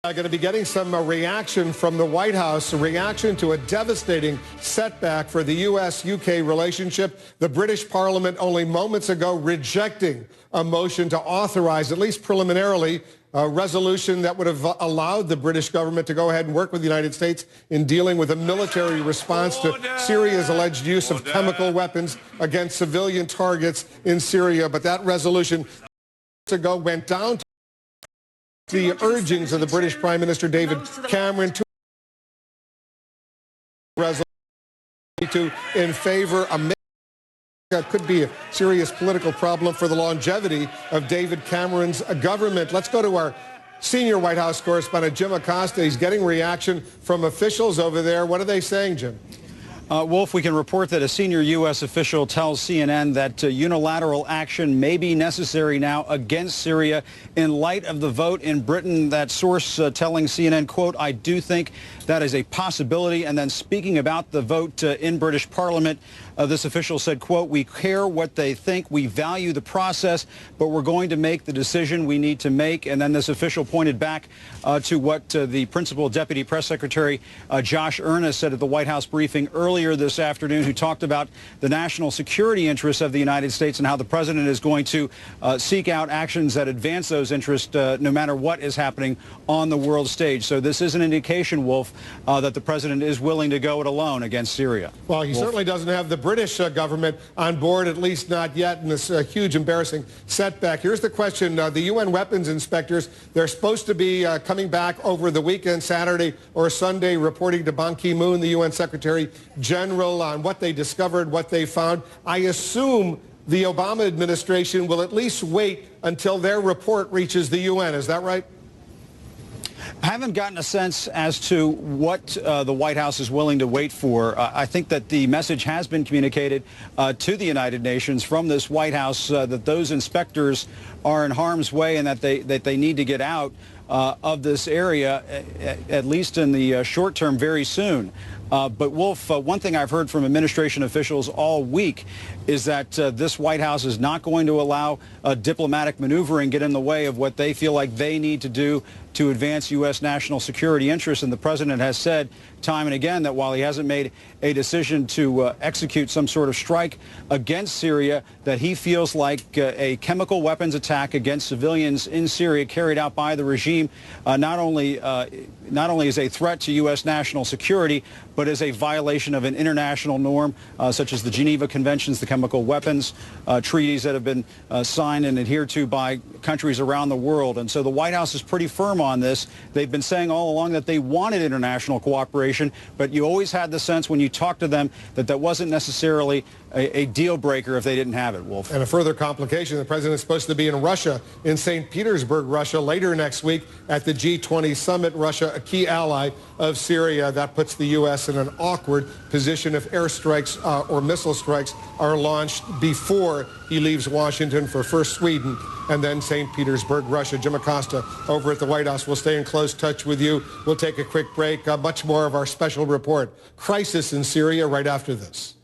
Going to be getting some reaction from the White House, a reaction to a devastating setback for the U.S.-UK relationship. The British Parliament only moments ago rejecting a motion to authorize, at least preliminarily, a resolution that would have allowed the British government to go ahead and work with the United States in dealing with a military response to Syria's alleged use of chemical weapons against civilian targets in Syria. But that resolution ago went down to the urgings of the British Prime Minister David Cameron to resolution in favor of could be a serious political problem for the longevity of David Cameron's government. Let's go to our senior White House correspondent, Jim Acosta. He's getting reaction from officials over there. What are they saying, Jim? Wolf, we can report that a senior U.S. official tells CNN that unilateral action may be necessary now against Syria in light of the vote in Britain. That source telling CNN, quote, "I do think that is a possibility." And then speaking about the vote in British Parliament, this official said, quote, "We care what they think. We value the process, but we're going to make the decision we need to make." And then this official pointed back to what the principal deputy press secretary, Josh Earnest, said at the White House briefing earlier this afternoon, who talked about the national security interests of the United States and how the president is going to seek out actions that advance those interests no matter what is happening on the world stage. So this is an indication, Wolf, that the president is willing to go it alone against Syria. Well, he certainly doesn't have the British government on board, at least not yet, in this huge, embarrassing setback. Here's the question. The UN weapons inspectors, they're supposed to be coming back over the weekend, Saturday or Sunday, reporting to Ban Ki-moon, the UN Secretary General, on what they discovered, what they found. I assume the Obama administration will at least wait until their report reaches the UN. Is that right? I haven't gotten a sense as to what the White House is willing to wait for. I think that the message has been communicated to the United Nations from this White House that those inspectors are in harm's way and that they need to get out of this area, at least in the short term, very soon. But Wolf, one thing I've heard from administration officials all week is that this White House is not going to allow diplomatic maneuvering get in the way of what they feel like they need to do to advance U.S. national security interests. And the president has said time and again that while he hasn't made a decision to execute some sort of strike against Syria, that he feels like a chemical weapons attack against civilians in Syria carried out by the regime not only is a threat to U.S. national security, but is a violation of an international norm such as the Geneva Conventions, the chemical weapons treaties that have been signed and adhered to by countries around the world. And so the White House is pretty firm on this. They've been saying all along that they wanted international cooperation, but you always had the sense when you talked to them that that wasn't necessarily a deal breaker if they didn't have it, Wolf. And a further complication, the president is supposed to be in Russia, in St. Petersburg, Russia, later next week at the G20 summit. Russia, a key ally of Syria. That puts the U.S. in an awkward position if airstrikes or missile strikes are launched before he leaves Washington for first Sweden and then St. Petersburg, Russia. Jim Acosta over at the White House. We'll stay in close touch with you. We'll take a quick break. Much more of our special report, Crisis in Syria, right after this.